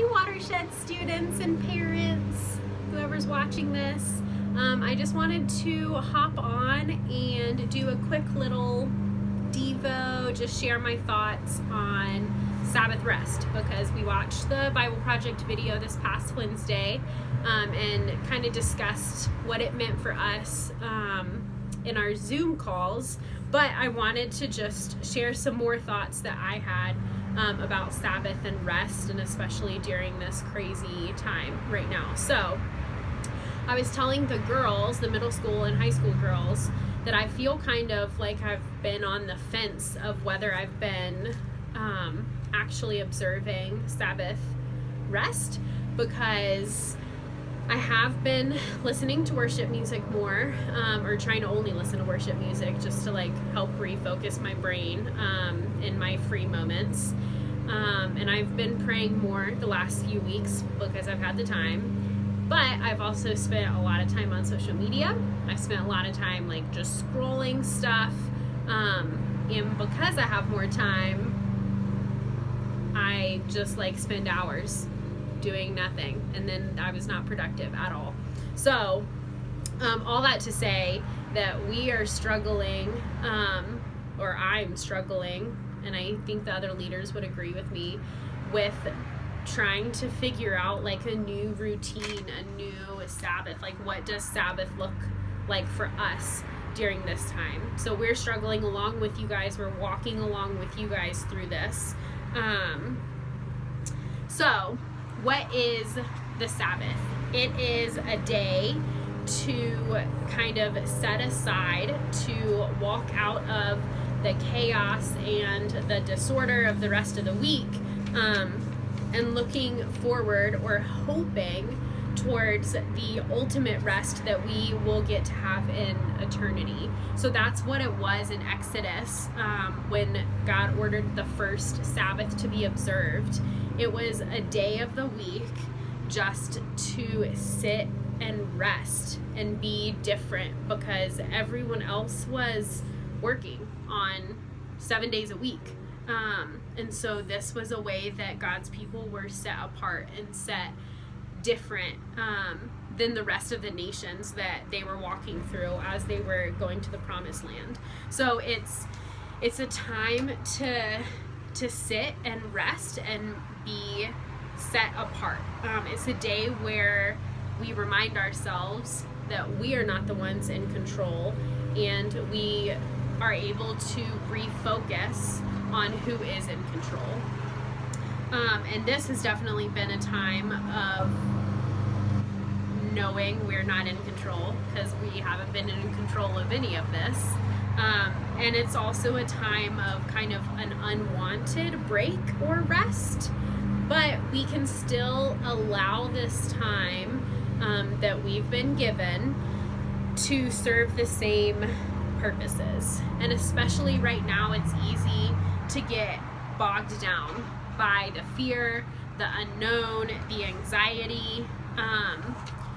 Hey Watershed students and parents, whoever's watching this. I just wanted to hop on and do a quick little Devo, just share my thoughts on Sabbath rest, because we watched the Bible Project video this past Wednesday and kind of discussed what it meant for us in our Zoom calls, but I wanted to just share some more thoughts that I had about Sabbath and rest, and especially during this crazy time right now. So I was telling the girls, the middle school and high school girls, that I feel kind of like I've been on the fence of whether I've been actually observing Sabbath rest, because I have been listening to worship music more, or trying to only listen to worship music just to like help refocus my brain in my free moments. And I've been praying more the last few weeks because I've had the time, but I've also spent a lot of time on social media. I've spent a lot of time like just scrolling stuff, and because I have more time, I just like spend hours doing nothing, and then I was not productive at all. So all that to say that we are struggling, or I'm struggling, and I think the other leaders would agree with me, with trying to figure out like a new routine, a new Sabbath. Like, what does Sabbath look like for us during this time? So we're struggling along with you guys. We're walking along with you guys through this. So what is the Sabbath? It is a day to kind of set aside, to walk out of the chaos and the disorder of the rest of the week, and looking forward, or hoping towards the ultimate rest that we will get to have in eternity. So that's what it was in Exodus, when God ordered the first Sabbath to be observed. It was a day of the week just to sit and rest and be different, because everyone else was working on 7 days a week. And so this was a way that God's people were set apart and set different than the rest of the nations that they were walking through as they were going to the promised land. So it's a time to sit and rest and be set apart. It's a day where we remind ourselves that we are not the ones in control, and we are able to refocus on who is in control. And this has definitely been a time of knowing we're not in control, because we haven't been in control of any of this. And it's also a time of kind of an unwanted break or rest, but we can still allow this time that we've been given to serve the same purposes. And especially right now, it's easy to get bogged down by the fear, the unknown, the anxiety.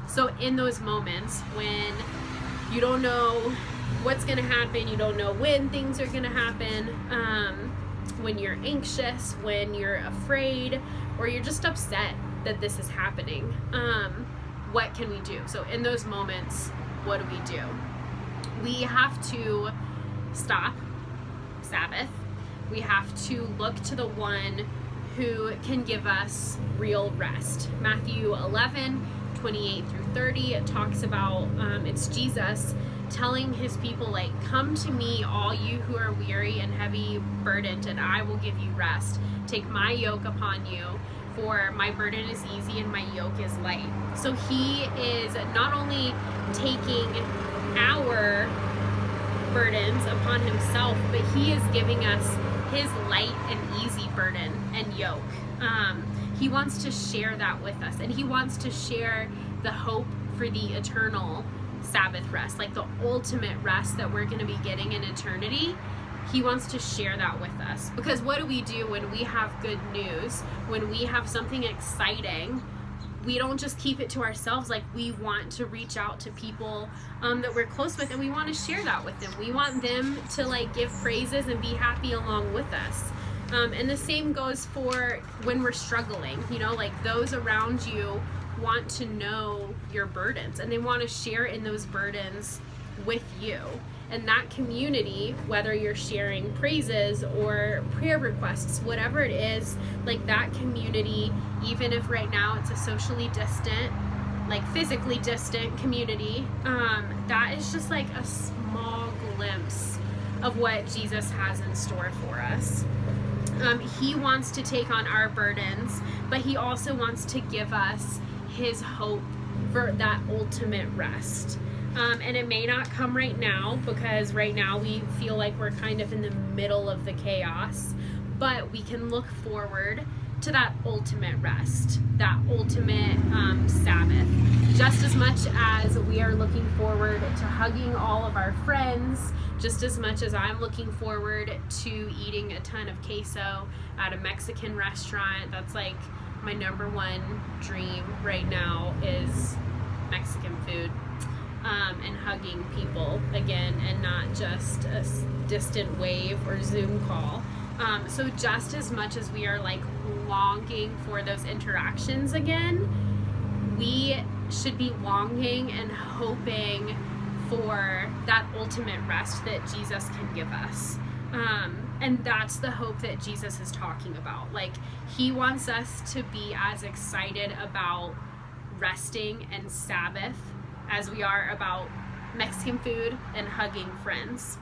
So in those moments when you don't know what's going to happen, you don't know when things are going to happen, when you're anxious, when you're afraid, or you're just upset that this is happening, what can we do? So in those moments, what do? We have to stop Sabbath. We have to look to the one who can give us real rest. Matthew 11:28 through 30, it talks about, it's Jesus telling his people, like, come to me, all you who are weary and heavy burdened, and I will give you rest. Take my yoke upon you, for my burden is easy and my yoke is light. So he is not only taking our burdens upon himself, but he is giving us his light and easy burden and yoke. He wants to share that with us, and he wants to share the hope for the eternal Sabbath rest, like the ultimate rest that we're going to be getting in eternity. He wants to share that with us, because what do we do when we have good news, when we have something exciting? We don't just keep it to ourselves. Like, we want to reach out to people that we're close with, and we want to share that with them. We want them to like give praises and be happy along with us. And the same goes for when we're struggling. You know, like those around you want to know your burdens, and they want to share in those burdens with you. And that community, whether you're sharing praises or prayer requests, whatever it is, like that community, even if right now it's a socially distant, like physically distant community, that is just like a small glimpse of what Jesus has in store for us. He wants to take on our burdens, but he also wants to give us his hope for that ultimate rest. And it may not come right now, because right now we feel like we're kind of in the middle of the chaos, but we can look forward to that ultimate rest, that ultimate Sabbath, just as much as we are looking forward to hugging all of our friends, just as much as I'm looking forward to eating a ton of queso at a Mexican restaurant. That's like my number one dream right now, is Mexican food. And hugging people again, and not just a distant wave or Zoom call. So just as much as we are like longing for those interactions again, we should be longing and hoping for that ultimate rest that Jesus can give us. And that's the hope that Jesus is talking about. Like, he wants us to be as excited about resting and Sabbath as we are about Mexican food and hugging friends.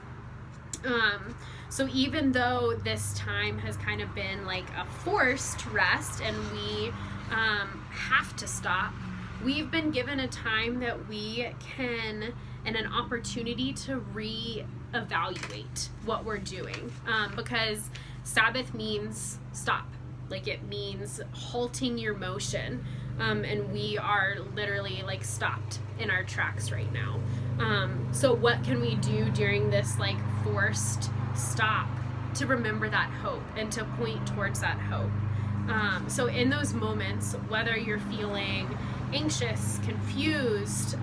So even though this time has kind of been like a forced rest, and we have to stop, we've been given a time that we can, and an opportunity to reevaluate what we're doing, because Sabbath means stop. Like, it means halting your motion. And we are literally like stopped in our tracks right now. So what can we do during this like forced stop to remember that hope and to point towards that hope? So in those moments, whether you're feeling anxious, confused,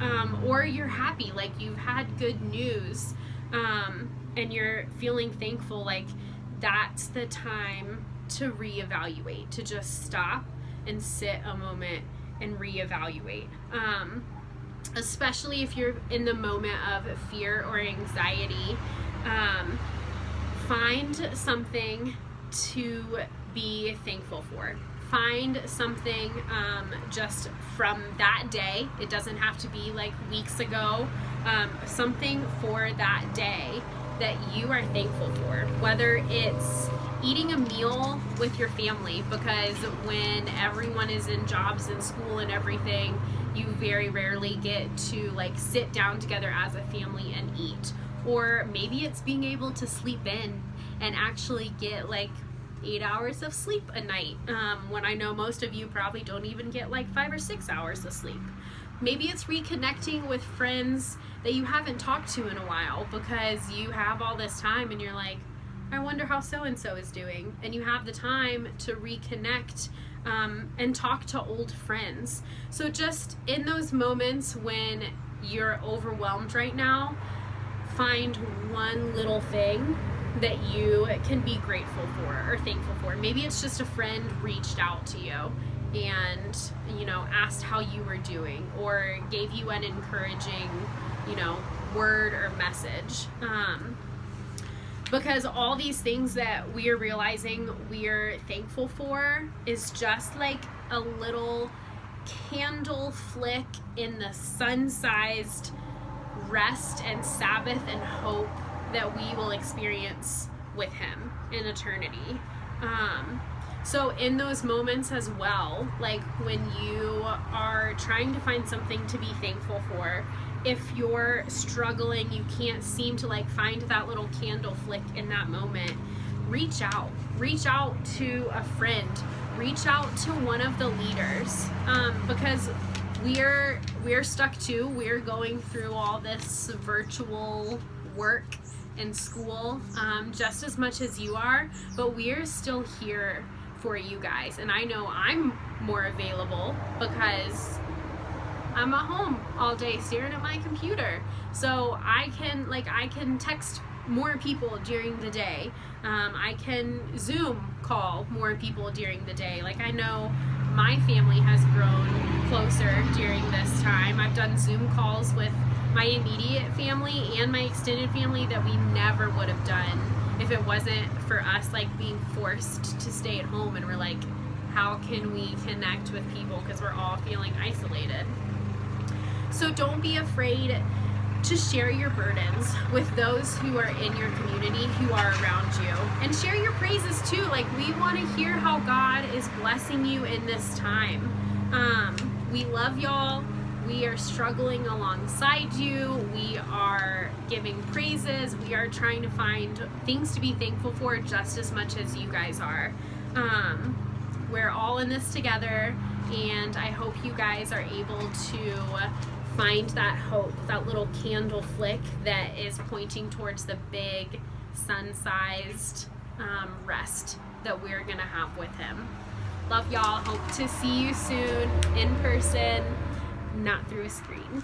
or you're happy, like you've had good news, and you're feeling thankful, like that's the time to reevaluate, to just stop and sit a moment and reevaluate. Especially if you're in the moment of fear or anxiety, find something to be thankful for. Find something just from that day. It doesn't have to be like weeks ago. Something for that day that you are thankful for, whether it's eating a meal with your family, because when everyone is in jobs and school and everything, you very rarely get to like sit down together as a family and eat. Or maybe it's being able to sleep in and actually get like 8 hours of sleep a night, when I know most of you probably don't even get like 5 or 6 hours of sleep. Maybe it's reconnecting with friends that you haven't talked to in a while, because you have all this time and you're like, I wonder how so-and-so is doing. And you have the time to reconnect and talk to old friends. So just in those moments when you're overwhelmed right now, find one little thing that you can be grateful for or thankful for. Maybe it's just a friend reached out to you and, you know, asked how you were doing, or gave you an encouraging, you know, word or message. Because all these things that we are realizing we're thankful for is just like a little candle flick in the sun-sized rest and Sabbath and hope that we will experience with him in eternity. So in those moments as well, like when you are trying to find something to be thankful for, if you're struggling, you can't seem to like find that little candle flick in that moment, reach out to a friend, reach out to one of the leaders, because we're stuck too. We're going through all this virtual work and school, just as much as you are, but we're still here for you guys. And I know I'm more available because I'm at home all day staring at my computer. So I can text more people during the day. I can Zoom call more people during the day. Like, I know my family has grown closer during this time. I've done Zoom calls with my immediate family and my extended family that we never would have done if it wasn't for us like being forced to stay at home, and we're like, how can we connect with people because we're all feeling isolated. So don't be afraid to share your burdens with those who are in your community, who are around you, and share your praises too. Like, we want to hear how God is blessing you in this time. We love y'all. We are struggling alongside you. We are giving praises. We are trying to find things to be thankful for just as much as you guys are. We're all in this together, and I hope you guys are able to find that hope, that little candle flick that is pointing towards the big sun-sized rest that we're gonna have with him. Love y'all. Hope to see you soon in person, not through a screen.